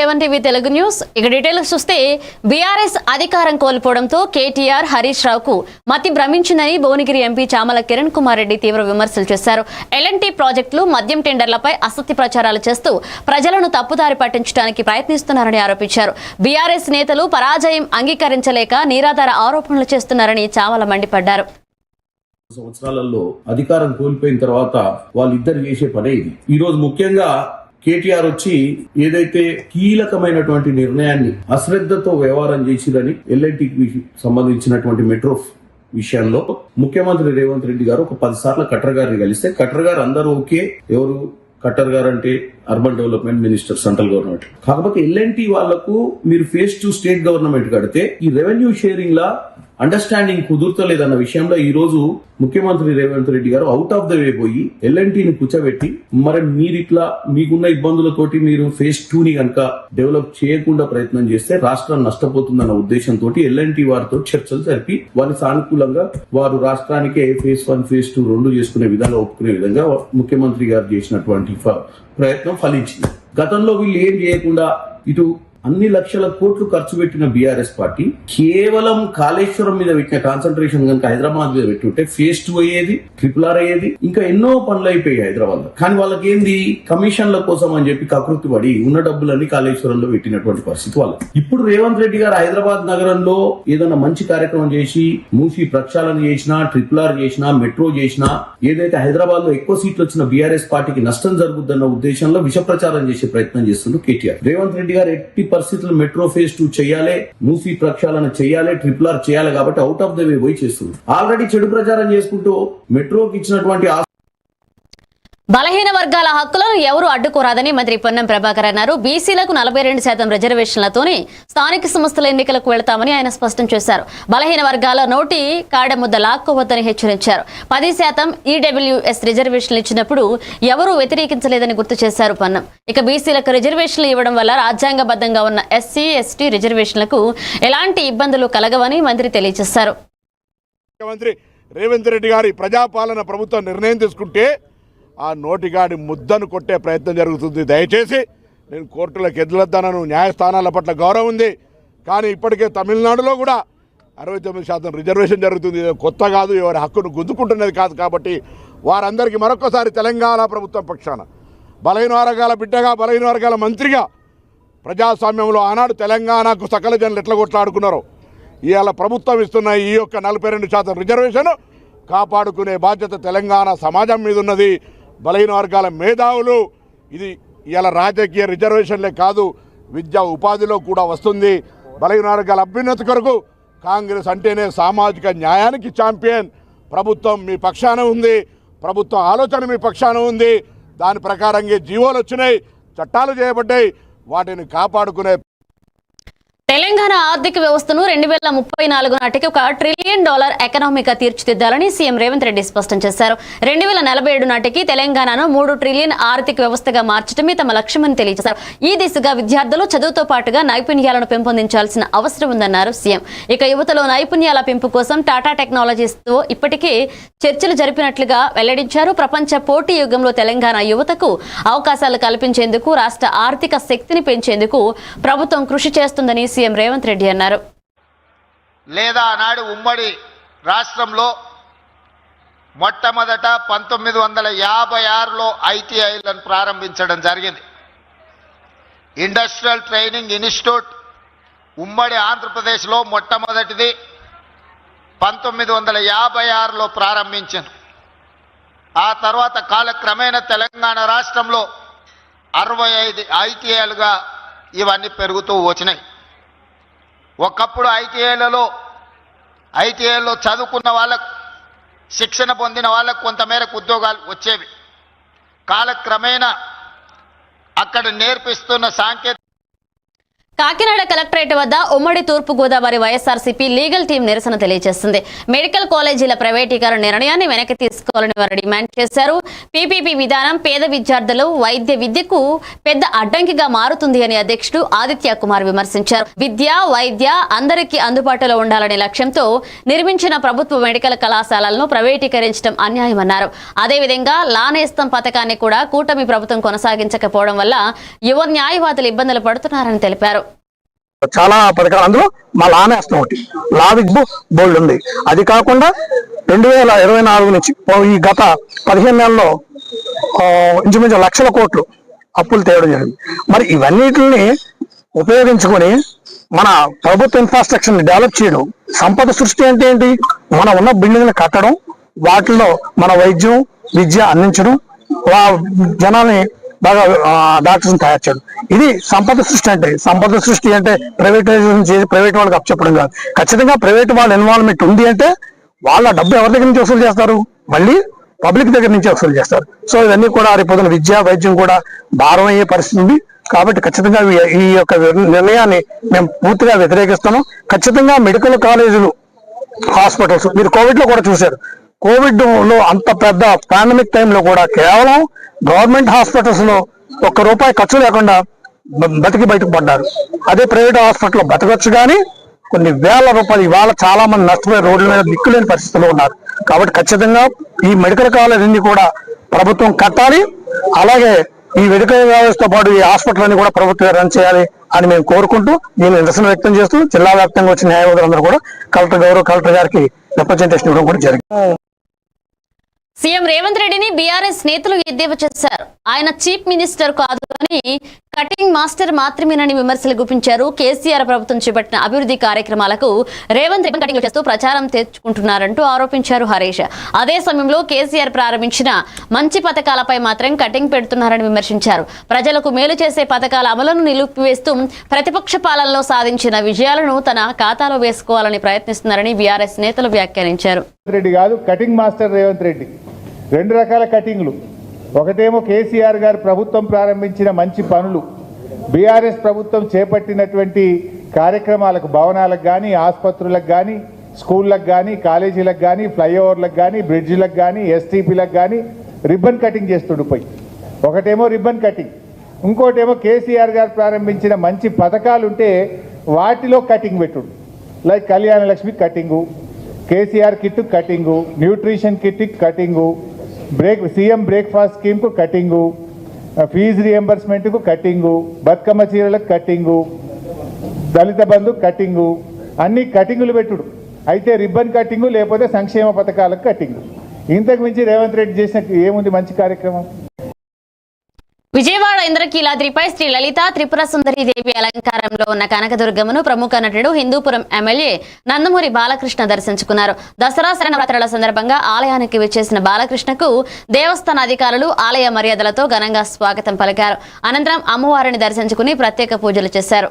A1 TV Telugu news. ఇక details చూస్తే BRS అధికారం కోల్పోవడంతో కేటీఆర్ హరీష్ రావుకు మతి భ్రమించిందని భువనగిరి ఎంపీ చామల కిరణ్ కుమార్ రెడ్డి తీవ్ర విమర్శలు చేశారు. ఎల్ఎన్టీ ప్రాజెక్టులు మద్యం టెండర్లపై అసత్య ప్రచారాలు చేస్తూ ప్రజలను తప్పుదారి పట్టించడానికి ప్రయత్నిస్తున్నారని ఆరోపించారు. బీఆర్ఎస్ నేతలు పరాజయం అంగీకరించలేక నిరాధార ఆరోపణలు చేస్తున్నారని చామల మండిపడ్డారు. సంవత్సరాలలో అధికారం కోల్పోయిన తర్వాత వాళ్ళిద్దరు చేసే పనే ఇది. ఈ రోజు ముఖ్యంగా కేటీఆర్ వచ్చి ఏదైతే కీలకమైనటువంటి నిర్ణయాన్ని అశ్రద్ధతో వ్యవహారం చేసిరని ఎల్ఎన్టీకి సంబంధించినటువంటి మెట్రో విషయంలో ముఖ్యమంత్రి రేవంత్ రెడ్డి గారు ఒక 10 సార్లు కట్టర్ గారిని కలిస్తే కట్టర్ గారు అందరూ ఓకే. ఎవరు కట్టర్ గారు అంటే urban development minister, central government. కాకపోతే ఎల్ఎన్టీ వాళ్లకు మీరు ఫేజ్ 2 స్టేట్ గవర్నమెంట్ కడితే ఈ రెవెన్యూ షేరింగ్ లా అండర్స్టాండింగ్ కుదురుతలేదన్న విషయంలో ఈ రోజు ముఖ్యమంత్రి రేవంత్ రెడ్డి గారు అవుట్ ఆఫ్ ద వే పోయి ఎల్ఎన్టీని కూర్చోబెట్టి మరి మీరు ఇట్లా మీకున్న ఇబ్బందులతోటి మీరు ఫేజ్ 2 ని కనుక డెవలప్ చేయకుండా ప్రయత్నం చేస్తే రాష్ట్రం నష్టపోతుందన్న ఉద్దేశంతో ఎల్ఎన్టీ వారితో చర్చలు జరిపి వారి సానుకూలంగా వారు రాష్ట్రానికే ఫేజ్ 1 ఫేజ్ 2 రెండు చేసుకునే విధంగా ఒప్పుకునే విధంగా ముఖ్యమంత్రి గారు చేసినటువంటి ప్రయత్నం ఫలించింది. గతంలో వీళ్ళు ఏం చేయకుండా ఇటు అన్ని లక్షల కోట్లు ఖర్చు పెట్టిన బీఆర్ఎస్ పార్టీ కేవలం కాళేశ్వరం మీద పెట్టిన కాన్సన్ట్రేషన్ కనుక హైదరాబాద్ మీద పెట్టుంటే ఫేజ్ 2 అయ్యేది, RRR అయ్యేది, ఇంకా ఎన్నో పనులు అయిపోయాయి హైదరాబాద్ లో. కానీ వాళ్ళకి ఏంది కమిషన్ల కోసం అని చెప్పి కకృతి పడి ఉన్న డబ్బులన్నీ కాళేశ్వరంలో పెట్టినటువంటి పరిస్థితి వాళ్ళకి. ఇప్పుడు రేవంత్ రెడ్డి గారు హైదరాబాద్ నగరంలో ఏదైనా మంచి కార్యక్రమం చేసి మూసి ప్రక్షాళన చేసినా, RRR చేసినా, మెట్రో చేసినా, ఏదైతే హైదరాబాద్ లో ఎక్కువ సీట్లు వచ్చిన బీఆర్ఎస్ పార్టీకి నష్టం జరుగుద్దన్న ఉద్దేశంలో విష ప్రచారం చేసే ప్రయత్నం చేస్తున్నారు కేటీఆర్. రేవంత్ రెడ్డి గారు ఎట్టి పరిస్థితులు మెట్రో ఫేజ్ 2 చేయాలి, మూసీ ప్రక్షాళన చేయాలి, RRR చేయాలి కాబట్టి అవుట్ ఆఫ్ ద వే పోయి చేస్తుంది. ఆల్రెడీ చెడు ప్రచారం చేసుకుంటూ మెట్రోకి ఇచ్చినటువంటి బలహీన వర్గాల హక్కులను ఎవరు అడ్డుకోరాదని మంత్రి పొన్నం ప్రభాకర్ అన్నారు. బీసీలకు 42% రిజర్వేషన్లతోనే స్థానిక సంస్థల ఎన్నికలకు వెళతామని ఆయన స్పష్టం చేశారు. బలహీన వర్గాల నోటి కాడముద్ద లాక్కోవద్దని హెచ్చరించారు. 10% ఈడబ్ల్యూఎస్ రిజర్వేషన్లు ఇచ్చినప్పుడు ఎవరూ వ్యతిరేకించలేదని గుర్తు చేశారు పొన్నం. ఇక బీసీలకు రిజర్వేషన్లు ఇవ్వడం వల్ల రాజ్యాంగబద్ధంగా ఉన్న ఎస్సీ, ఎస్టీ రిజర్వేషన్లకు ఎలాంటి ఇబ్బందులు కలగవని మంత్రి తెలియజేశారు. ముఖ్యమంత్రి రేవంత్ రెడ్డి గారి ప్రజాపాలన ప్రభుత్వం నిర్ణయం తీసుకుంటే ఆ నోటిగాడి ముద్దను కొట్టే ప్రయత్నం జరుగుతుంది. దయచేసి నేను కోర్టులకు ఎదులొద్దనను, న్యాయస్థానాల పట్ల గౌరవం ఉంది. కానీ ఇప్పటికే తమిళనాడులో కూడా 69% రిజర్వేషన్ జరుగుతుంది. కొత్త కాదు, ఎవరి హక్కును గుద్దుకుంటున్నది కాదు. కాబట్టి వారందరికీ మరొకసారి తెలంగాణ ప్రభుత్వం పక్షాన బలహీన వర్గాల బిడ్డగా, బలహీన వర్గాల మంత్రిగా ప్రజాస్వామ్యంలో ఆనాడు తెలంగాణకు సకల జనులు ఎట్లా కొట్లాడుకున్నారో ఇవాళ ప్రభుత్వం ఇస్తున్న ఈ యొక్క 42% రిజర్వేషన్ కాపాడుకునే బాధ్యత తెలంగాణ సమాజం మీద ఉన్నది. బలహీన వర్గాల మేధావులు ఇది ఇవాళ రాజకీయ రిజర్వేషన్లే కాదు, విద్యా ఉపాధిలో కూడా వస్తుంది. బలహీన వర్గాల అభ్యున్నతి కొరకు కాంగ్రెస్ అంటేనే సామాజిక న్యాయానికి ఛాంపియన్. ప్రభుత్వం మీ పక్షాన ఉంది, ప్రభుత్వం ఆలోచన మీ పక్షాన ఉంది. దాని ప్రకారంగా జీవోలు వచ్చినాయి, చట్టాలు చేయబడ్డాయి. వాటిని కాపాడుకునే తెలంగాణ ఆర్థిక వ్యవస్థను 2034 నాటికి $1 ట్రిలియన్ ఎకనామీగా తీర్చిదిద్దాలని సీఎం రేవంత్ రెడ్డి స్పష్టం చేశారు. 2047 నాటికి తెలంగాణను 3 ట్రిలియన్ ఆర్థిక వ్యవస్థగా మార్చడమే తమ లక్ష్యమని తెలియజేశారు. ఈ దిశగా విద్యార్థులు చదువుతో పాటుగా నైపుణ్యాలను పెంపొందించాల్సిన అవసరం ఉందన్నారు సీఎం. ఇక యువతలో నైపుణ్యాల పెంపు కోసం టాటా టెక్నాలజీస్తో ఇప్పటికే చర్చలు జరిపినట్లుగా వెల్లడించారు. ప్రపంచ పోటీ యుగంలో తెలంగాణ యువతకు అవకాశాలు కల్పించేందుకు, రాష్ట్ర ఆర్థిక శక్తిని పెంచేందుకు ప్రభుత్వం కృషి చేస్తుందని సీఎం రేవంత్ రెడ్డి అన్నారు. లేదా ఆనాడు ఉమ్మడి రాష్ట్రంలో మొట్టమొదట 1956లో ఐటీఐలను ప్రారంభించడం జరిగింది. ఇండస్ట్రియల్ ట్రైనింగ్ ఇన్స్టిట్యూట్ ఉమ్మడి ఆంధ్రప్రదేశ్లో మొట్టమొదటిది 1956లో ప్రారంభించారు. ఆ తర్వాత కాలక్రమేణా తెలంగాణ రాష్ట్రంలో 65 ఐటీఐలుగా ఇవన్నీ పెరుగుతూ వచ్చినాయి. ఒకప్పుడు ఐటీఐలో చదువుకున్న వాళ్ళకు, శిక్షణ పొందిన వాళ్ళకు కొంతమేరకు ఉద్యోగాలు వచ్చేవి. కాలక్రమేణా అక్కడ నేర్పిస్తున్న కాకినాడ కలెక్టరేట్ వద్ద ఉమ్మడి తూర్పు గోదావరి వైఎస్ఆర్సీపీ లీగల్ టీం నిరసన తెలియజేసింది. మెడికల్ కాలేజీల ప్రైవేటీకరణ నిర్ణయాన్ని వెనక్కి తీసుకోవాలని వారు డిమాండ్ చేశారు. పీపీపీ విధానం పేద విద్యార్థులు వైద్య విద్యకు పెద్ద అడ్డంకిగా మారుతుంది అని అధ్యక్షుడు ఆదిత్య కుమార్ విమర్శించారు. విద్య వైద్య అందరికీ అందుబాటులో ఉండాలనే లక్ష్యంతో నిర్మించిన ప్రభుత్వ మెడికల్ కళాశాలలను ప్రైవేటీకరించడం అన్యాయమన్నారు. అదేవిధంగా లానేస్తం పథకాన్ని కూడా కూటమి ప్రభుత్వం కొనసాగించకపోవడం వల్ల యువ న్యాయవాదులు ఇబ్బందులు పడుతున్నారని తెలిపారు. చాలా పథకాలు, అందులో మా లానేస్తం ఒకటి, లా విత్ బోల్డ్ ఉంది. అది కాకుండా 2024 నుంచి ఈ గత 15 నెలల్లో ఇంచుమించు లక్షల కోట్లు అప్పులు తేవడం జరిగింది. మరి ఇవన్నిటిని ఉపయోగించుకొని మన ప్రభుత్వ ఇన్ఫ్రాస్ట్రక్చర్ ని డెవలప్ చేయడం, సంపద సృష్టి అంటే ఏంటి? మన ఉన్న బిల్డింగ్ని కట్టడం, వాటిల్లో మన వైద్యం విద్య అందించడం, జనాల్ని బాగా డాక్టర్స్ తయారు చేయడం, ఇది సంపద సృష్టి అంటే. సంపద సృష్టి అంటే ప్రైవేటైజేషన్ చేసి ప్రైవేట్ వాళ్ళకి అప్పచెప్పడం కాదు. ఖచ్చితంగా ప్రైవేట్ వాళ్ళ ఇన్వాల్వ్మెంట్ ఉంది అంటే వాళ్ళ డబ్బు ఎవరి దగ్గర నుంచి వసూలు చేస్తారు? మళ్ళీ పబ్లిక్ దగ్గర నుంచి వసూలు చేస్తారు. సో ఇవన్నీ కూడా రేపొద్దున విద్య వైద్యం కూడా భారం అయ్యే పరిస్థితి ఉంది. కాబట్టి ఖచ్చితంగా ఈ యొక్క నిర్ణయాన్ని మేము పూర్తిగా వ్యతిరేకిస్తున్నాం. ఖచ్చితంగా మెడికల్ కాలేజీలు, హాస్పిటల్స్, మీరు కోవిడ్ లో కూడా చూశారు. కోవిడ్ లో అంత పెద్ద పాండమిక్ టైంలో కూడా కేవలం గవర్నమెంట్ హాస్పిటల్స్ లో ₹1 ఖర్చు లేకుండా బతికి బయటకు పడ్డారు. అదే ప్రైవేట్ హాస్పిటల్లో బతకొచ్చు కానీ కొన్ని వేల రూపాయలు ఇవాళ చాలా మంది నష్టపోయి రోడ్ల మీద దిక్కులేని పరిస్థితుల్లో ఉన్నారు. కాబట్టి ఖచ్చితంగా ఈ మెడికల్ కాలేజీని కూడా ప్రభుత్వం కట్టాలి. అలాగే ఈ మెడికల్ వ్యవస్థతో పాటు ఈ హాస్పిటల్ అన్ని కూడా ప్రభుత్వం రన్ చేయాలి అని మేము కోరుకుంటూ దీన్ని నిరసన వ్యక్తం చేస్తూ జిల్లా వ్యాప్తంగా వచ్చిన న్యాయవాదులందరూ కూడా గౌరవ కలెక్టర్ గారికి రిప్రజెంటేషన్ ఇవ్వడం కూడా జరిగింది. సీఎం రేవంత్ రెడ్డిని బీఆర్ఎస్ నేతలు ఎద్దేవా చేశారు. ఆయన చీఫ్ మినిస్టర్ కాదు అని కటింగ్ మాస్టర్ మాత్రమేనని విమర్శలు గుప్పించారు. కేసీఆర్ ప్రభుత్వం చేపట్టిన అభివృద్ధి కార్యక్రమాలకు రేవంత్ రెడ్డి కటింగ్ చేస్తూ ప్రచారం తెచ్చుకుంటున్నారంటూ ఆరోపించారు హరీష్. అదే సమయంలో కేసీఆర్ ప్రారంభించిన మంచి పథకాలపై మాత్రం కటింగ్ పెడుతున్నారని విమర్శించారు. ప్రజలకు మేలు చేసే పథకాల అమలును నిలిపివేస్తూ ప్రతిపక్ష పాలనలో సాధించిన విజయాలను తన ఖాతాలో వేసుకోవాలని ప్రయత్నిస్తున్నారని బీఆర్ఎస్ నేతలు వ్యాఖ్యానించారు. రెడ్డి కాదు, కటింగ్ మాస్టర్ రేవంత్ రెడ్డి. 2 రకాల కటింగ్లు. ఒకటేమో కేసీఆర్ గారు ప్రభుత్వం ప్రారంభించిన మంచి పనులు, బీఆర్ఎస్ ప్రభుత్వం చేపట్టినటువంటి కార్యక్రమాలకు, భవనాలకు కానీ, ఆసుపత్రులకు కానీ, స్కూళ్ళకు కానీ, కాలేజీలకు కానీ, ఫ్లైఓవర్లకు కానీ, బ్రిడ్జిలకు కానీ, ఎస్టీపీలకు కానీ రిబ్బన్ కటింగ్ చేస్తుండిపోయి. ఒకటేమో రిబ్బన్ కటింగ్, ఇంకోటేమో కేసీఆర్ గారు ప్రారంభించిన మంచి పథకాలు ఉంటే వాటిలో కటింగ్ పెట్టుడు. Like Kalyana Lakshmi cutting, KCR kit cutting, nutrition kit cutting, CM breakfast స్కీమ్కు కటింగు, ఫీజు రియంబర్స్మెంట్కు కటింగు, బతుకమ్మ చీరలకు కటింగు, దళిత బంధు కటింగు, అన్ని కటింగులు పెట్టుడు. అయితే రిబ్బన్ కటింగు లేకపోతే సంక్షేమ పథకాలకు కటింగు. ఇంతకు మించి రేవంత్ రెడ్డి చేసిన ఏముంది మంచి కార్యక్రమం? విజయవాడ ఇంద్రకీలాద్రిపై శ్రీ లలిత త్రిపుర సుందరి దేవి అలంకారంలో ఉన్న కనకదుర్గమ్మను ప్రముఖ నటుడు హిందూపురం ఎమ్మెల్యే నందమూరి బాలకృష్ణ దర్శించుకున్నారు. దసరా శరన్నవరాత్రుల సందర్భంగా ఆలయానికి విచ్చేసిన బాలకృష్ణకు దేవస్థాన అధికారులు ఆలయ మర్యాదలతో ఘనంగా స్వాగతం పలికారు. అనంతరం అమ్మవారిని దర్శించుకుని ప్రత్యేక పూజలు చేశారు.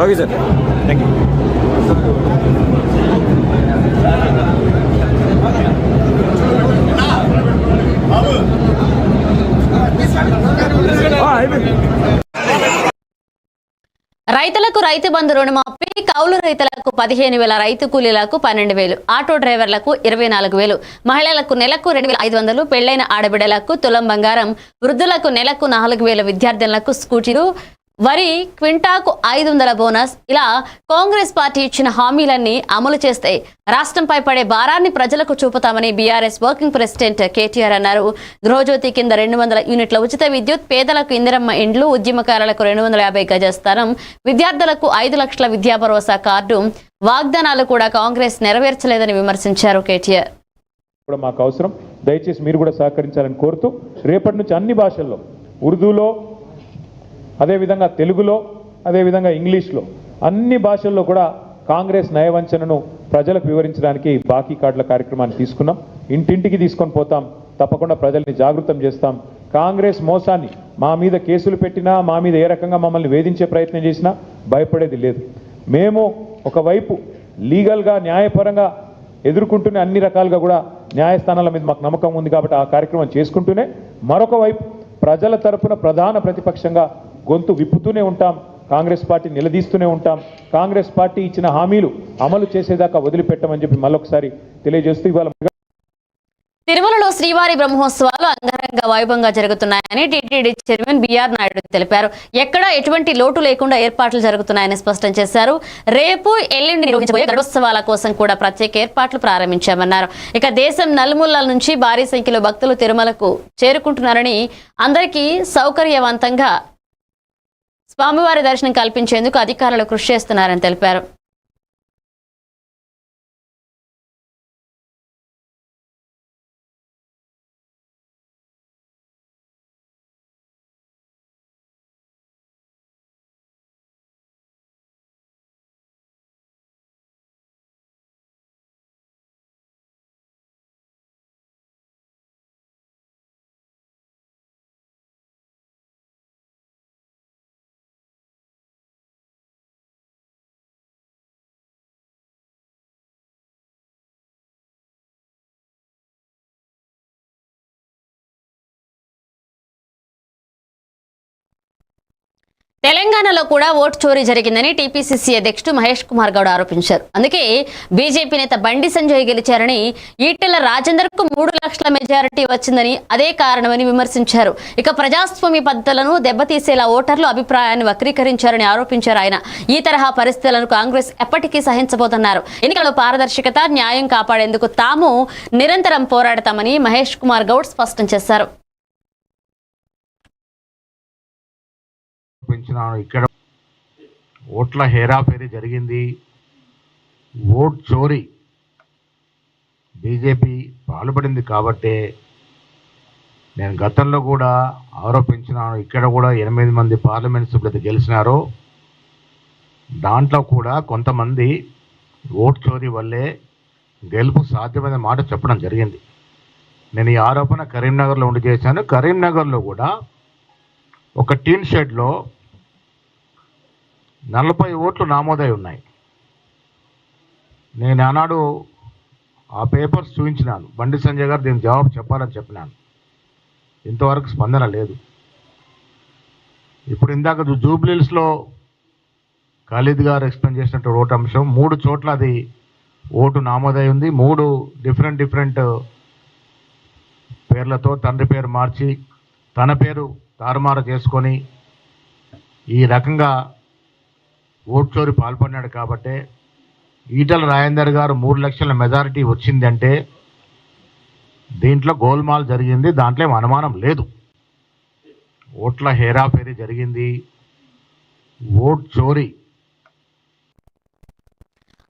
Okay, sir. Thank you. రైతులకు రైతు బంధు రుణమాఫీ, కౌలు రైతులకు 15,000, రైతు కూలీలకు 12,000, ఆటో డ్రైవర్లకు 24,000, మహిళలకు నెలకు 2,500, పెళ్లైన ఆడబిడ్డలకు తులం బంగారం, వృద్ధులకు నెలకు 4,000, విద్యార్థులకు స్కూటీలు, వరి క్వింటాకు 500 బోనస్, ఇలా కాంగ్రెస్ పార్టీ ఇచ్చిన హామీలన్నీ అమలు చేస్తే రాష్ట్రంపై పడే భారాన్ని ప్రజలకు చూపుతామని బీఆర్ఎస్ వర్కింగ్ ప్రెసిడెంట్ కేటీఆర్ అన్నారు. గృహజ్యోతి కింద 200 యూనిట్ల ఉచిత విద్యుత్, పేదలకు ఇందిరమ్మ ఇండ్లు, ఉద్యమకారులకు 250 గజ స్థలం, విద్యార్థులకు 5 లక్షల విద్యా భరోసా కార్డు వాగ్దానాలు కూడా కాంగ్రెస్ నెరవేర్చలేదని విమర్శించారు కేటీఆర్. కూడా మాకు అవసరం, దయచేసి మీరు కూడా సహకరించాలని కోరుతూ రేపటి నుంచి అన్ని భాషల్లో, ఉర్దూలో, అదేవిధంగా తెలుగులో, అదేవిధంగా ఇంగ్లీష్లో, అన్ని భాషల్లో కూడా కాంగ్రెస్ నయవంచనను ప్రజలకు వివరించడానికి బాకీ కార్డుల కార్యక్రమాన్ని తీసుకున్నాం. ఇంటింటికి తీసుకొని పోతాం, తప్పకుండా ప్రజల్ని జాగృతం చేస్తాం. కాంగ్రెస్ మోసాన్ని, మా మీద కేసులు పెట్టినా, మా మీద ఏ రకంగా మమ్మల్ని వేధించే ప్రయత్నం చేసినా భయపడేది లేదు. మేము ఒకవైపు లీగల్గా, న్యాయపరంగా ఎదుర్కొంటూనే అన్ని రకాలుగా కూడా న్యాయస్థానాల మీద మాకు నమ్మకం ఉంది కాబట్టి ఆ కార్యక్రమం చేసుకుంటూనే, మరొక వైపు ప్రజల తరపున ప్రధాన ప్రతిపక్షంగా గొంతు విప్పుతూనే ఉంటాం. కాంగ్రెస్ పార్టీ నిలదీస్తూనే ఉంటాం. కాంగ్రెస్ పార్టీ ఇచ్చిన హామీలు అమలు చేసేదాకా వదిలిపెట్టమని చెప్పి మళ్ళొకసారి తెలియజేస్తూ ఇవాళ తిరుమలలో శ్రీవారి బ్రహ్మోత్సవాలు అంగరంగ వైభవంగా జరుగుతున్నాయని టీటీడీ చైర్మన్ బీఆర్ నాయుడు తెలిపారు. ఎక్కడా ఎటువంటి లోటు లేకుండా ఏర్పాట్లు జరుగుతున్నాయని స్పష్టం చేశారు. రేపు ఎల్లుండి నిర్వహించబోయే గరుడోత్సవాల కోసం కూడా ప్రత్యేక ఏర్పాట్లు ప్రారంభించామన్నారు. ఇక దేశం నలుమూలల నుంచి భారీ సంఖ్యలో భక్తులు తిరుమలకు చేరుకుంటున్నారని, అందరికీ సౌకర్యవంతంగా స్వామివారి దర్శనం కల్పించేందుకు అధికారులు కృషి చేస్తున్నారని తెలిపారు. తెలంగాణలో కూడా ఓటు చోరీ జరిగిందని టీపీసీసీ అధ్యక్షుడు మహేష్ కుమార్ గౌడ్ ఆరోపించారు. అందుకే బీజేపీ నేత బండి సంజయ్ గెలిచారని, ఈటెల రాజేందర్ కు 3 లక్షల మెజారిటీ వచ్చిందని అదే కారణమని విమర్శించారు. ఇక ప్రజాస్వామ్య పద్ధతులను దెబ్బతీసేలా ఓటర్లు అభిప్రాయాన్ని వక్రీకరించారని ఆరోపించారు ఆయన. ఈ తరహా పరిస్థితులను కాంగ్రెస్ ఎప్పటికీ సహించబోతున్నారు. ఎన్నికల్లో పారదర్శకత, న్యాయం కాపాడేందుకు తాము నిరంతరం పోరాడతామని మహేష్ కుమార్ గౌడ్ స్పష్టం చేశారు. ఇక్కడ ఓట్ల హేరాఫేరీ జరిగింది, ఓట్ చోరీ బీజేపీ పాల్పడింది కాబట్టే నేను గతంలో కూడా ఆరోపించినాను. ఇక్కడ కూడా 8 మంది పార్లమెంట్ సభ్యులు గెలిచినారు. దాంట్లో కూడా కొంతమంది ఓట్ చోరీ వల్లే గెలుపు సాధ్యమైన మాట చెప్పడం జరిగింది. నేను ఈ ఆరోపణ కరీంనగర్లో ఉండి చేశాను. కరీంనగర్లో కూడా ఒక టీన్ షెడ్లో 40 ఓట్లు నమోదై ఉన్నాయి. నేను ఆనాడు ఆ పేపర్స్ చూపించినాను. బండి సంజయ్ గారు దీనికి జవాబు చెప్పాలని చెప్పినాను. ఇంతవరకు స్పందన లేదు. ఇప్పుడు ఇందాక జూబ్లీహిల్స్లో ఖాళీద్ గారు ఎక్స్ప్లెయిన్ చేసినట్టు ఓటు అంశం 3 చోట్ల అది ఓటు నమోదై ఉంది. 3 డిఫరెంట్ పేర్లతో తండ్రి పేరు మార్చి తన పేరు తారుమారు చేసుకొని ఈ రకంగా ఓటు చోరీ పాల్పడినాడు. కాబట్టే ఈటల రాజేందర్ గారు 3 లక్షల మెజారిటీ వచ్చిందంటే దీంట్లో గోల్మాల్ జరిగింది, దాంట్లో అనుమానం లేదు. ఓట్ల హేరాఫేరీ జరిగింది, ఓట్ చోరీ.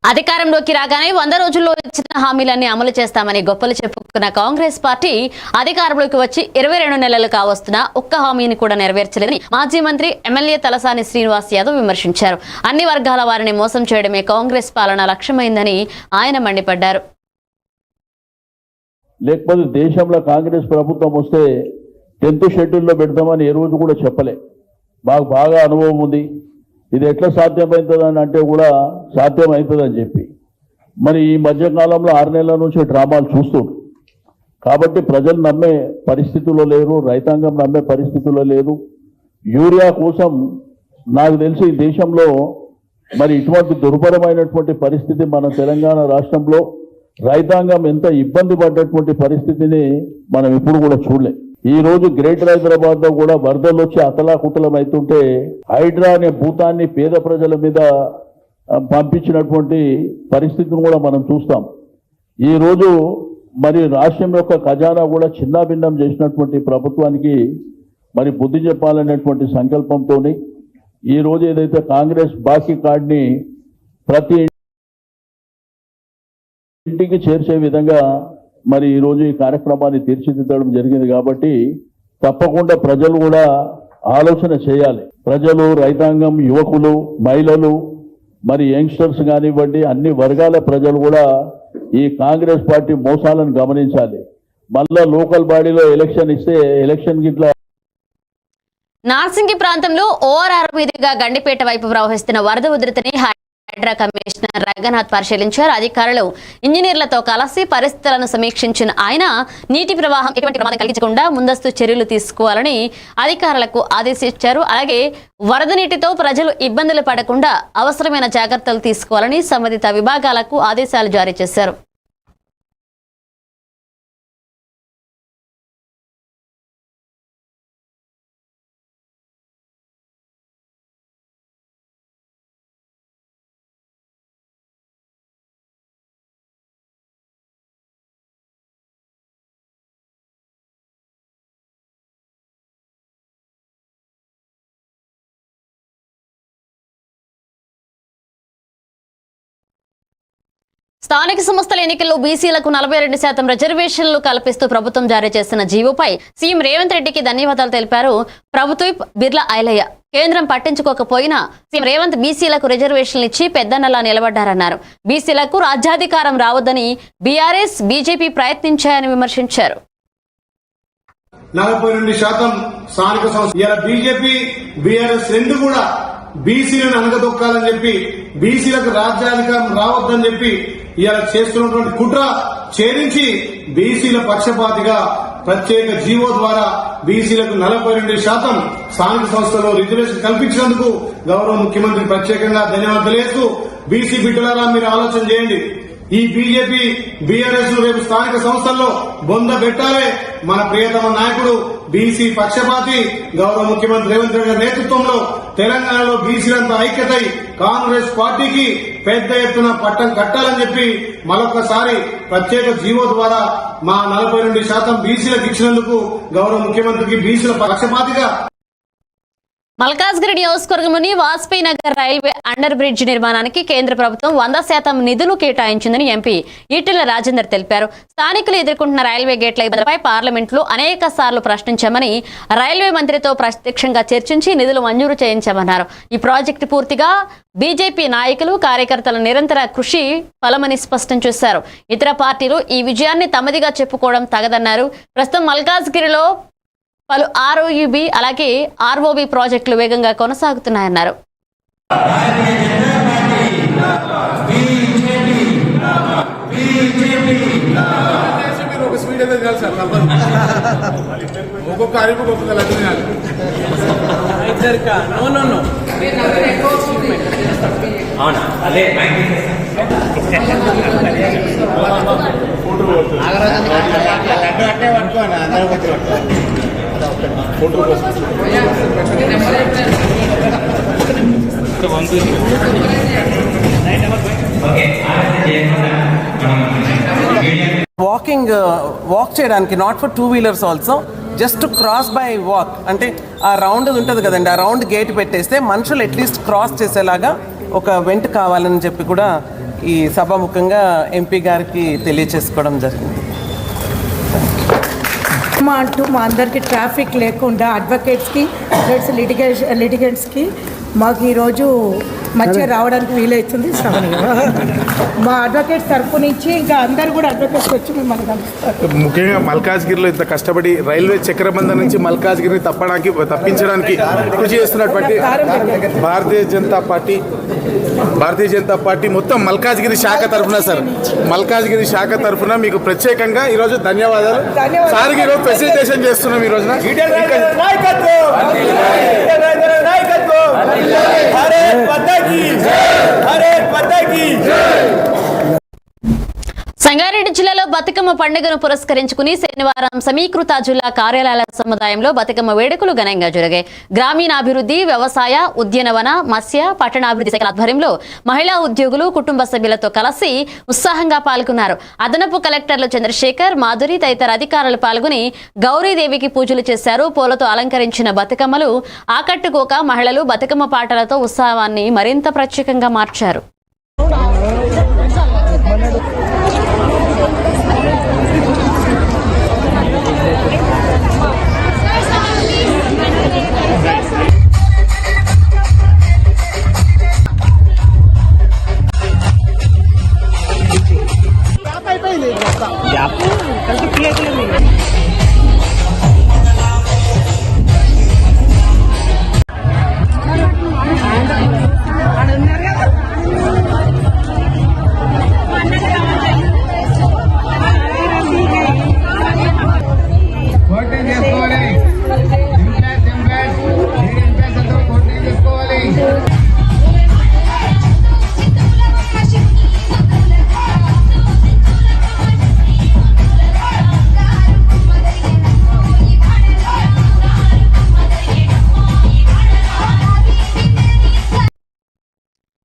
అధికారంలోకి రాగానే 100 రోజుల్లో ఇచ్చిన హామీలన్నీ అమలు చేస్తామని గొప్పలు చెప్పుకున్న కాంగ్రెస్ పార్టీ అధికారంలోకి వచ్చి 22 నెలలు కావస్తున్నా ఒక్క హామీని కూడా నెరవేర్చలేదని మాజీ మంత్రి ఎమ్మెల్యే తలసాని శ్రీనివాస్ యాదవ్ విమర్శించారు. అన్ని వర్గాల వారిని మోసం చేయడమే కాంగ్రెస్ పాలన లక్ష్యమైందని ఆయన మండిపడ్డారు. లేకపోతే దేశంలో కాంగ్రెస్ ప్రభుత్వం వస్తే 10th షెడ్యూల్లో పెడతామని ఏ రోజు కూడా చెప్పలే. మాకు బాగా అనుభవం ఉంది. ఇది ఎట్లా సాధ్యమవుతుందని అంటే కూడా సాధ్యమవుతుందని చెప్పి మరి ఈ మధ్యకాలంలో 6 నెలల నుంచి డ్రామాలు చూస్తున్నారు. కాబట్టి ప్రజలు నమ్మే పరిస్థితుల్లో లేరు, రైతాంగం నమ్మే పరిస్థితుల్లో లేదు. యూరియా కోసం నాకు తెలిసి ఈ దేశంలో మరి ఇటువంటి దుర్భరమైనటువంటి పరిస్థితి మన తెలంగాణ రాష్ట్రంలో రైతాంగం ఎంత ఇబ్బంది పడ్డటువంటి పరిస్థితిని మనం ఇప్పుడు కూడా చూడలే. ఈ రోజు గ్రేటర్ హైదరాబాద్ లో కూడా వరదలు వచ్చి అతలాకుతలం అవుతుంటే హైడ్రా అనే భూతాన్ని పేద ప్రజల మీద పంపించినటువంటి పరిస్థితిని కూడా మనం చూస్తాం. ఈ రోజు మరి రాష్ట్రం యొక్క ఖజానా కూడా చిన్నాభిన్నం చేసినటువంటి ప్రభుత్వానికి మరి బుద్ధి చెప్పాలనేటువంటి సంకల్పంతో ఈ రోజు ఏదైతే కాంగ్రెస్ బాకీ కార్డుని ప్రతి ఇంటికి చేర్చే విధంగా మరి ఈరోజు ఈ కార్యక్రమాన్ని తీర్చిదిద్దడం జరిగింది. కాబట్టి తప్పకుండా ప్రజలు కూడా ఆలోచన చేయాలి. ప్రజలు, రైతాంగం, యువకులు, మహిళలు, మరి యంగ్స్టర్స్ కానివ్వండి, అన్ని వర్గాల ప్రజలు కూడా ఈ కాంగ్రెస్ పార్టీ మోసాలను గమనించాలి. మళ్ళా లోకల్ బాడీలో ఎలక్షన్ ఇస్తే ఎలక్షన్ గిట్లా నార్సింగి ప్రాంతంలో ఓఆర్ఆర్ మీదుగా గండిపేట వైపు ప్రవహిస్తున్న వరద ఉధృతిని హైడ్రా కమిషనర్ రంగనాథ్ పరిశీలించారు. అధికారులు ఇంజనీర్లతో కలిసి పరిస్థితులను సమీక్షించిన ఆయన నీటి ప్రవాహం ఎటువంటి ప్రమాదం కలిగించకుండా ముందస్తు చర్యలు తీసుకోవాలని అధికారులకు ఆదేశించారు. అలాగే వరద నీటితో ప్రజలు ఇబ్బందులు పడకుండా అవసరమైన జాగ్రత్తలు తీసుకోవాలని సంబంధిత విభాగాలకు ఆదేశాలు జారీ చేశారు. స్థానిక సంస్థల ఎన్నికల్లో బీసీలకు 42% రిజర్వేషన్లు కల్పిస్తూ ప్రభుత్వం జారీ చేసిన జీవోపై సీఎం రేవంత్ రెడ్డికి ధన్యవాదాలు తెలిపారు ప్రభుత్వ బిర్లా ఐలయ్య. కేంద్రం పట్టించుకోకపోయినా సీఎం రేవంత్ బీసీలకు రిజర్వేషన్లు ఇచ్చి పెద్దన్నలా నిలబడ్డారన్నారు. బీసీలకు రాజ్యాధికారం రావద్దని బీఆర్ఎస్, బీజేపీ ప్రయత్నించాయని విమర్శించారు. 42% స్థానిక సంస్థ ఇలా బీజేపీ, బీఆర్ఎస్ రెండు కూడా బీసీలను అనగదొక్కాలని చెప్పి, బీసీలకు రాజ్యాధికారం రావద్దని చెప్పి ఇలా చేస్తున్నటువంటి కుట్ర ఛేదించి బీసీల పక్షపాతిగా ప్రత్యేక జీవో ద్వారా బీసీలకు 42% స్థానిక సంస్థలో రిజర్వేషన్ కల్పించినందుకు గౌరవ ముఖ్యమంత్రి ప్రత్యేకంగా ధన్యవాదాలు తెలియజేస్తూ, బీసీ బిడ్డలారా మీరు ఆలోచన చేయండి. ఈ బీజేపీ, బీఆర్ఎస్ రేపు స్థానిక సంస్థల్లో బొంద పెట్టాలే. మన ప్రియతమ నాయకుడు బీసీ పక్షపాతి గౌరవ ముఖ్యమంత్రి రేవంత్ రెడ్డి గారి నేతృత్వంలో తెలంగాణలో బీసీలంతా ఐక్యతై కాంగ్రెస్ పార్టీకి పెద్ద ఎత్తున పట్టం కట్టాలని చెప్పి మరొకసారి ప్రత్యేక జీవో ద్వారా మా 42% బీసీలకు ఇచ్చినందుకు గౌరవ ముఖ్యమంత్రికి బీసీల పక్షపాతిగా. మల్కాజ్గిరి నియోజకవర్గంలోని Vajpayee Nagar railway under bridge నిర్మాణానికి కేంద్ర ప్రభుత్వం 100% నిధులు కేటాయించిందని ఎంపీ ఈటెల రాజేందర్ తెలిపారు. స్థానికులు ఎదుర్కొంటున్న రైల్వే గేట్ల ఇబ్బందిపై పార్లమెంట్లో అనేక సార్లు ప్రశ్నించామని, రైల్వే మంత్రితో ప్రత్యక్షంగా చర్చించి నిధులు మంజూరు చేయించామన్నారు. ఈ ప్రాజెక్టు పూర్తిగా బీజేపీ నాయకులు, కార్యకర్తల నిరంతర కృషి ఫలమని స్పష్టం చేశారు. ఇతర పార్టీలు ఈ విజయాన్ని తమదిగా చెప్పుకోవడం తగదన్నారు. ప్రస్తుతం మల్కాజ్గిరిలో పలు ఆర్ఓయుబి అలాగే ఆర్ఓబి ప్రాజెక్టులు వేగంగా కొనసాగుతున్నాయన్నారు. వాక్ చేయడానికి, not for 2 wheelers also, just to cross by walk. అంటే ఆ రౌండ్ ఉంటుంది కదండి, ఆ రౌండ్ గేట్ పెట్టేస్తే మనుషులు అట్లీస్ట్ క్రాస్ చేసేలాగా ఒక వెంట్ కావాలని చెప్పి కూడా ఈ సభాముఖంగా ఎంపీ గారికి తెలియచేసుకోవడం జరిగింది. మా అందరికీ ట్రాఫిక్ లేకుండా అడ్వకేట్స్కి ప్లస్ లిటిగెంట్స్కి మాకు ఈరోజు మంచిగా రావడానికి వీలవుతుంది. మా అడ్వకేట్స్ తరపు నుంచి ఇంకా అందరు కూడా అడ్వకేట్స్ వచ్చి మిమ్మల్ని కలుస్తారు. ముఖ్యంగా మల్కాజ్గిరిలో ఇంత కష్టపడి రైల్వే చక్రబంధం నుంచి మల్కాజ్గిరిని తప్పించడానికి కృషి చేస్తున్నటువంటి భారతీయ జనతా పార్టీ మొత్తం మల్కాజ్గిరి శాఖ తరఫున మల్కాజ్గిరి శాఖ తరఫున మీకు ప్రత్యేకంగా ఈరోజు ధన్యవాదాలు. సార్కి ఈరోజు ప్రెజెంటేషన్ చేస్తున్నాం. ఈ రోజున సంగారెడ్డి జిల్లాలో బతుకమ్మ పండుగను పురస్కరించుకుని శనివారం సమీకృత జిల్లా కార్యాలయాల సముదాయంలో బతుకమ్మ వేడుకలు ఘనంగా జరిగాయి. గ్రామీణాభివృద్ధి, వ్యవసాయ, ఉద్యానవన, మత్స్య, పట్టణాభివృద్ధి శాఖల ఆధ్వర్యంలో మహిళా ఉద్యోగులు కుటుంబ సభ్యులతో కలిసి ఉత్సాహంగా పాల్గొన్నారు. అదనపు కలెక్టర్లు చంద్రశేఖర్, మాధురి తదితర అధికారులు పాల్గొని గౌరీదేవికి పూజలు చేశారు. పూలతో అలంకరించిన బతుకమ్మలు ఆకట్టుకోక మహిళలు బతుకమ్మ పాటలతో ఉత్సవాన్ని మరింత ప్రత్యేకంగా మార్చారు.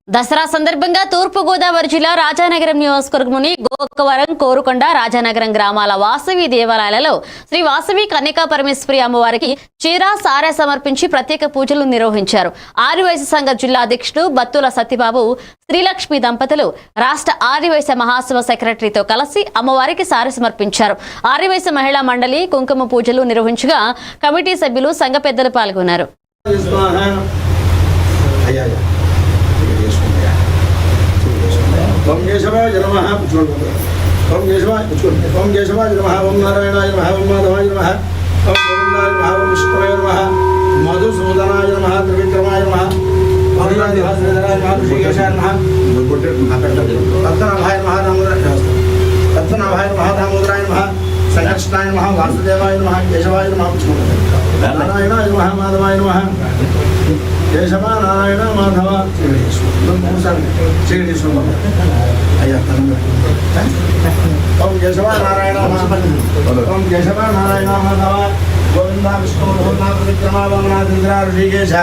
దసరా సందర్భంగా తూర్పు గోదావరి జిల్లా రాజానగరం నియోజకవర్గంలోని గోకవరం, కోరుకొండ, రాజానగరం గ్రామాల వాసవి దేవాలయాలలో శ్రీ వాసవి కన్యకా పరమేశ్వరి అమ్మవారికి చీర, సారె సమర్పించి ప్రత్యేక పూజలు నిర్వహించారు. ఆదివాసీ సంఘ జిల్లా అధ్యక్షుడు బత్తుల సత్యబాబు, శ్రీలక్ష్మి దంపతులు రాష్ట్ర ఆదివాసీ మహాసభ సెక్రటరీతో కలిసి అమ్మవారికి సారె సమర్పించారు. ఆదివాసీ మహిళా మండలి కుంకుమ పూజలు నిర్వహించగా కమిటీ సభ్యులు, సంఘ పెద్దలు పాల్గొన్నారు. ఓం కేశవాయ నమః ఓం కేశవాయ ఓం కేశవాయ నమః ఓం నారాయణాయ నమః ఓం మాధవాయ నమః ఓం గోవిందాయ నమః ఓం విష్ణువే నమః మధుసూదనాయ నమః త్రివిక్రమాయ నమః శ్రీధరాయ నమః శ్రీకేశాయ నమః రత్నాభాయ నమః దామోదరాయ నమః సంకర్షణాయ నమః వాసుదేవాయ నమః కేశవాయ నమః నారాయణాయ నమః మాధవాయ నమః కేశవ నారాయణ మాధవ అయ్యా ఓం కేశవ నారాయణ ఓం కేశవ నారాయణ మాధవ గోవింద విష్ణు విక్రమ వామనాథ ఋషికేశ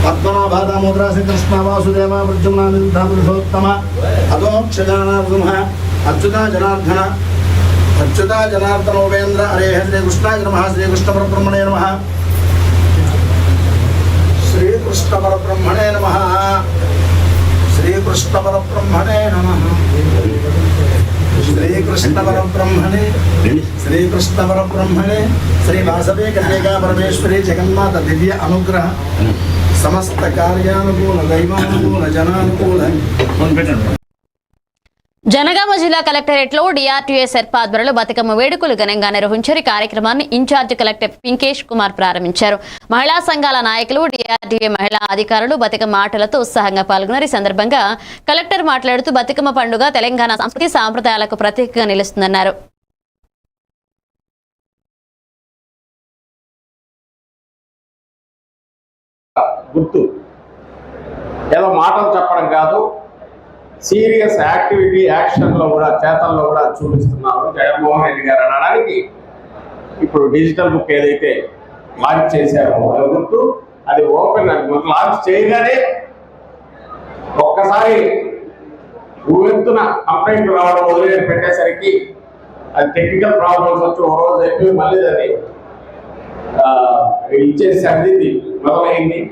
పద్మనాభ దామోదర శ్రీకృష్ణ వాసుదేవ ప్రద్యుమ్న పురుషోత్తమ అదోక్షజనార్దన అచ్యుత జనార్దన అచ్యుత జనార్దనోపేంద్ర హరే శ్రీకృష్ణాయ నమః శ్రీకృష్ణ పరబ్రహ్మణే నమః శ్రీకృష్ణ పరబ్రహ్మణే నమః శ్రీకృష్ణ పరబ్రహ్మణే నమః శ్రీకృష్ణ పరబ్రహ్మణే శ్రీకృష్ణ పరబ్రహ్మణే శ్రీ వాసవి కన్యకా పరమేశ్వరి జగన్మాత దివ్య అనుగ్రహ సమస్త కార్యానుకూల దైవానుకూల జనానుకూల. జనగామ జిల్లా కలెక్టరేట్లో డిఆర్టీఏ సెర్పా ఆధ్వర్యంలో బతుకమ్మ వేడుకలు ఘనంగా నిర్వహించారు. ఈ కార్యక్రమాన్ని ఇన్ఛార్జ్ కలెక్టర్ పింకేష్ కుమార్ ప్రారంభించారు. మహిళా సంఘాల నాయకులు, డిఆర్టీఏ మహిళా అధికారులు బతుకమ్మ ఆటలతో ఉత్సాహంగా పాల్గొన్నారు. ఈ సందర్భంగా కలెక్టర్ మాట్లాడుతూ బతుకమ్మ పండుగ తెలంగాణ సంస్కృతి సాంప్రదాయాలకు ప్రతీకగా నిలుస్తుందన్నారు. గుర్తు ఏదో మాటలు చెప్పడం కాదు, సీరియస్ యాక్టివిటీ యాక్షన్లో కూడా చేతల్లో కూడా చూపిస్తున్నారు జగన్మోహన్ రెడ్డి గారు అనడానికి ఇప్పుడు డిజిటల్ బుక్ ఏదైతే లాంచ్ చేశారో అది గుర్తు. అది ఓపెన్ లాంచ్ చేయగానే ఒక్కసారి ఊవెత్తున కంప్లైంట్ రావడం వదిలేసి పెట్టేసరికి అది టెక్నికల్ ప్రాబ్లమ్స్ వచ్చి ఒక రోజు అయిపోయి మళ్ళీ దాన్ని ఇచ్చే సర్దిది మొదలైంది.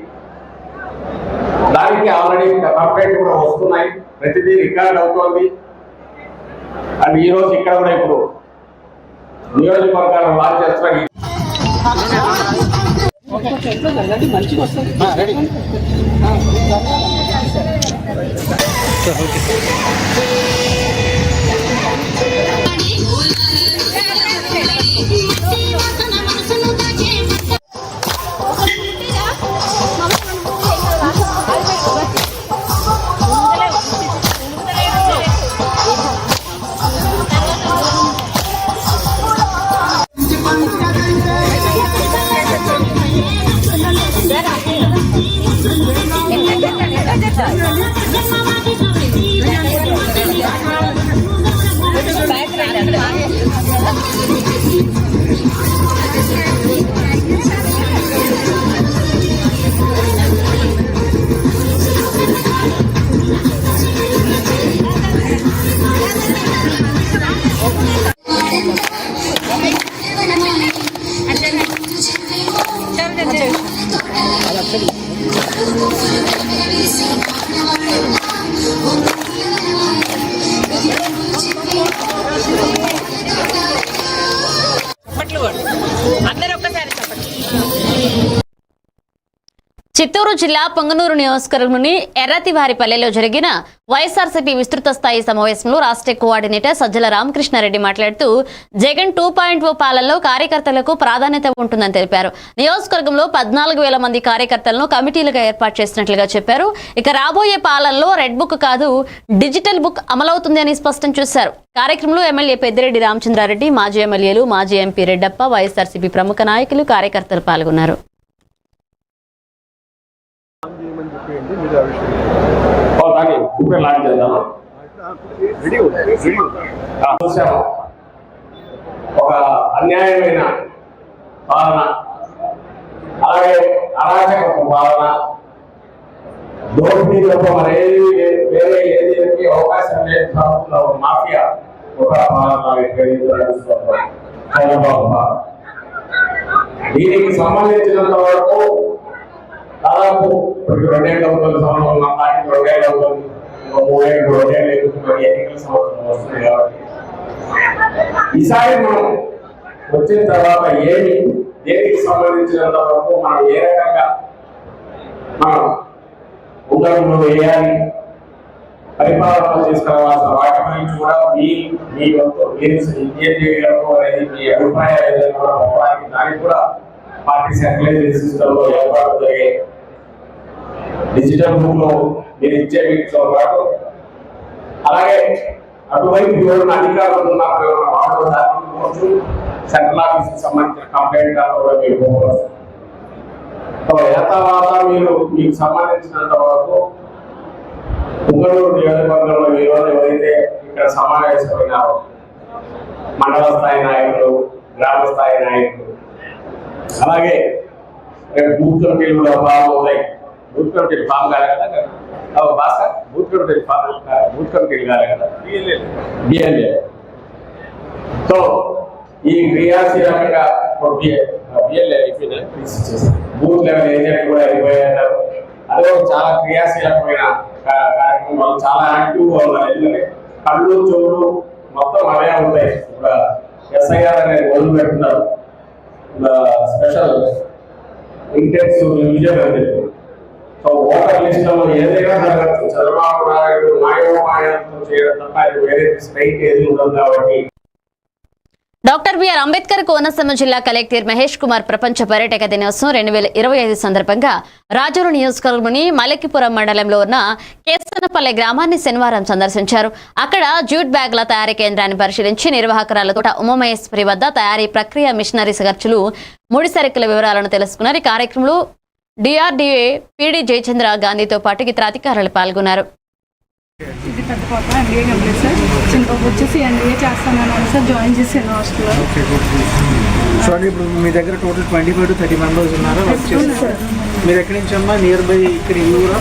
దానికి ఆల్రెడీ కంప్లైంట్ కూడా వస్తున్నాయి, ప్రతిదీ రికార్డ్ అవుతోంది. అండ్ ఈ రోజు ఇక్కడ కూడా ఇప్పుడు నియోజకవర్గాలను లాంచ్ చేస్తున్నారు. Gracias. చిత్తూరు జిల్లా పొంగనూరు నియోజకవర్గంలోని ఎర్రతివారిపల్లెలో జరిగిన వైఎస్ఆర్సీపీ విస్తృత స్థాయి సమావేశంలో రాష్ట్ర కోఆర్డినేటర్ సజ్జల రామకృష్ణారెడ్డి మాట్లాడుతూ జగన్ 2.0 పాలనలో కార్యకర్తలకు ప్రాధాన్యత ఉంటుందని తెలిపారు. నియోజకవర్గంలో 14,000 మంది కార్యకర్తలను కమిటీలుగా ఏర్పాటు చేసినట్లుగా చెప్పారు. ఇక రాబోయే పాలనలో రెడ్ బుక్ కాదు డిజిటల్ బుక్ అమలవుతుంది అని స్పష్టం చేశారు. కార్యక్రమంలో ఎమ్మెల్యే పెద్దిరెడ్డి రామచంద్రారెడ్డి, మాజీ ఎమ్మెల్యేలు, మాజీ ఎంపీ రెడ్డప్ప, వైఎస్ఆర్సీపీ ప్రముఖ నాయకులు, కార్యకర్తలు పాల్గొన్నారు. ఒక అన్యాయమైన పాలన, అలాగే అరాచక పాలన, దోపిడీ తప్ప మరేది వేరే ఏది అవకాశం లేదు. ప్రభుత్వంలో మాఫియా ఒక పాలన. దీనికి సంబంధించినంత వరకు దాదాపు 2 ఏళ్ళు అవుతుంది, సంవత్సరం ఉన్న పార్టీ 2 ఏళ్ళు అవుతుంది, 3 ఏళ్ళు 2 ఏళ్ళు ఎదుగుతున్న ఎన్నికల సంవత్సరం వస్తుంది. కాబట్టి ఈసారి మనం వచ్చిన తర్వాత దేనికి సంబంధించినంత వరకు మనం ఏ రకంగా మనం ఉద్యోగంలో వేయాలి, పరిపాలన తీసుకురావాల్సిన వాటి గురించి కూడా మీ వంతు ఏం చేయగలరు అనేది మీ అభిప్రాయాలు ఏదైనా కూడా చెప్పడానికి దానికి కూడా పార్టీ సెంట్రలైజ్ సిస్టమ్ లో ఏర్పాటు జరిగే డిజిటల్ బుక్ లో మీరు ఇచ్చే వీటితో పాటు అలాగే అటువైపు ఎవరైనా అధికారులు ఉన్నప్పుడు వాడు దానికి సెంట్రల్ ఆఫీస్ కి సంబంధించిన కంప్లైంట్ కూడా మీరు పోవచ్చు. తర్వాత మీకు సంబంధించినంత వరకు పొంగనూరు నియోజకవర్గంలో ఈరోజు ఎవరైతే ఇక్కడ సమావేశమైనారో మండల స్థాయి నాయకులు, గ్రామ స్థాయి నాయకులు, అలాగే బూత్ కమిటీలు కూడా ఫామ్ అవుతాయి. బూత్ కమిటీలు ఫామ్ కాలే కదా భాస్కర్, బూత్ కమిటీలు కాలే కదా బిఎల్ఏ. సో ఈ క్రియాశీలకంగా బిఎల్ఏ బూత్ లెవెల్ ఏజెంట్ కూడా అయిపోయారు. అదే చాలా క్రియాశీలకమైన కార్యక్రమం, వాళ్ళు చాలా యాక్టివ్గా ఉన్నారు. ఎందుకంటే కళ్ళు చెవులు మొత్తం అవే ఉంటాయి. ఇప్పుడు ఎస్ఐఆర్ అనేది మొదలు పెడుతున్నారు, స్పెషల్ ఇంటెన్సివ్ రివిజన్ అని చెప్పి. సో ఓటర్ లిస్ట్ లో ఏదైనా జరగచ్చు, చంద్రబాబు నాయుడు మాయోపాయంతో చేయడం తప్ప వేరే స్ట్రైట్ ఏది ఉండదు. కాబట్టి డాక్టర్ బిఆర్ అంబేద్కర్ కోనసీమ జిల్లా కలెక్టర్ మహేష్ కుమార్ ప్రపంచ పర్యాటక దినోత్సవం 2025 సందర్భంగా రాజూరు నియోజకవర్గంలోని మలకిపురం మండలంలో ఉన్న కేసనపల్లె గ్రామాన్ని శనివారం సందర్శించారు. అక్కడ జూట్ బ్యాగ్ల తయారీ కేంద్రాన్ని పరిశీలించి నిర్వాహకురాల తోట ఉమామహేశ్వరి వద్ద తయారీ ప్రక్రియ, మిషనరీస్ ఖర్చులు, ముడి సరుకుల వివరాలను తెలుసుకున్నారు. ఈ కార్యక్రమంలో డిఆర్డీఏ పీడీ జయచంద్ర గాంధీతో పాటు ఇతర అధికారులు పాల్గొన్నారు. ఇది పెద్ద పాప ఎంబీఏ కంప్లీట్ సార్, చిన్న పాప వచ్చేసి ఎంబీఏ చేస్తానని సార్ జాయిన్ చేశాను హాస్టల్లో. సో అంటే ఇప్పుడు మీ దగ్గర టోటల్ 25 to 30 మెంబర్స్ ఉన్నారు. మీరు ఎక్కడి నుంచి అమ్మా? నియర్ బై ఇక్కడ ఈ ఊరా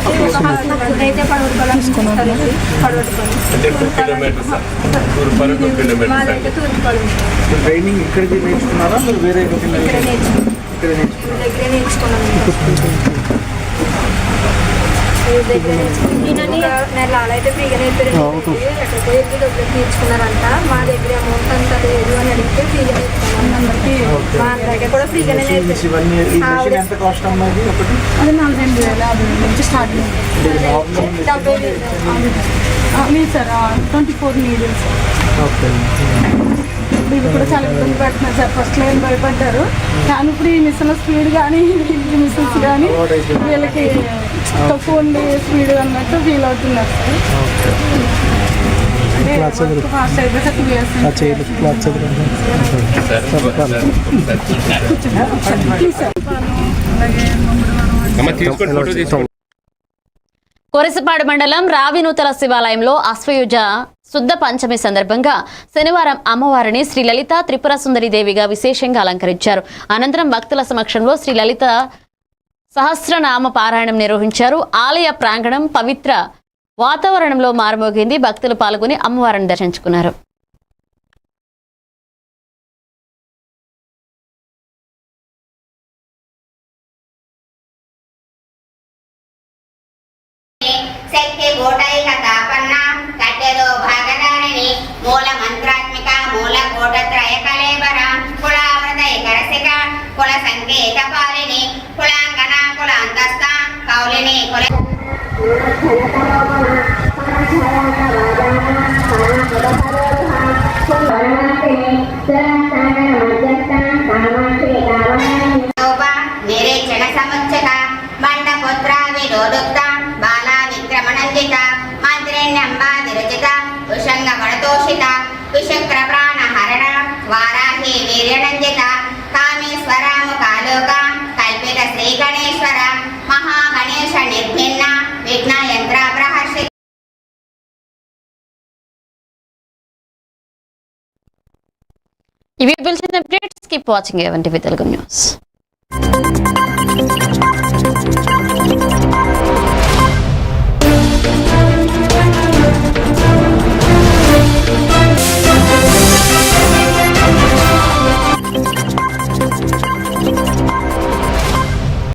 ట్రైనింగ్ ఇక్కడికి నేర్చుకున్నారా మీరు వేరే ఇక్కడ అయితే ఫ్రీగా ఎక్కడికి డబ్బులు తీర్చుకున్నారంట. మా దగ్గర అమౌంట్ అంతా లేదు అని అడిగితే ఫ్రీగా నేర్చుకున్నాం. అందరికీ మా అందరికీ కూడా ఫ్రీగానే నేర్చుకున్నాం. అది 48,000 నుంచి స్టార్టింగ్. 70,000 లేదు సార్, 24 నీడిల్స్. ఇవి కూడా చాలా ఇబ్బంది పడుతున్నారు సార్. ఫస్ట్ లైన్ భయపడ్డారు, కానీ ఇప్పుడు ఈ మిషన్ల స్పీడ్ కానీ వీళ్ళకి మిషన్స్ కానీ వీళ్ళకి తక్కువ ఉండే స్పీడ్ అన్నట్టు ఫీల్ అవుతున్నారు సార్. ఫాస్ట్ అయిపోయి 2 ఇయర్స్. కొరసపాడు మండలం రావినూతల శివాలయంలో అశ్వయుజ శుద్ధ పంచమి సందర్భంగా శనివారం అమ్మవారిని శ్రీ లలిత త్రిపుర సుందరి దేవిగా విశేషంగా అలంకరించారు. అనంతరం భక్తుల సమక్షంలో శ్రీ లలిత సహస్రనామ పారాయణం నిర్వహించారు. ఆలయ ప్రాంగణం పవిత్ర వాతావరణంలో మారుమోగింది. భక్తులు పాల్గొని అమ్మవారిని దర్శించుకున్నారు. శక్తి గోటైక తాపన్న కట్టెలో భాగదానిని మూల నిరీక్షణ సముచ్చక మండపుత్ర విరోడుక్త బాలా విక్రమణంజిత మంత్రిణ్యంబా విరచిత ఉషంగ మణతోషిత విశక్ర ప్రాణహరణ వారాహి వీర్యనంజిత కామేశ్వర ముఖాలోక కల్పిత శ్రీ గణేశ్వర మహాగణేశ నిర్భిన్న విఘ్న యంత్ర ప్రహర్షిత. ఇవి bulletin updates. Keep watching AVN TV Telugu news.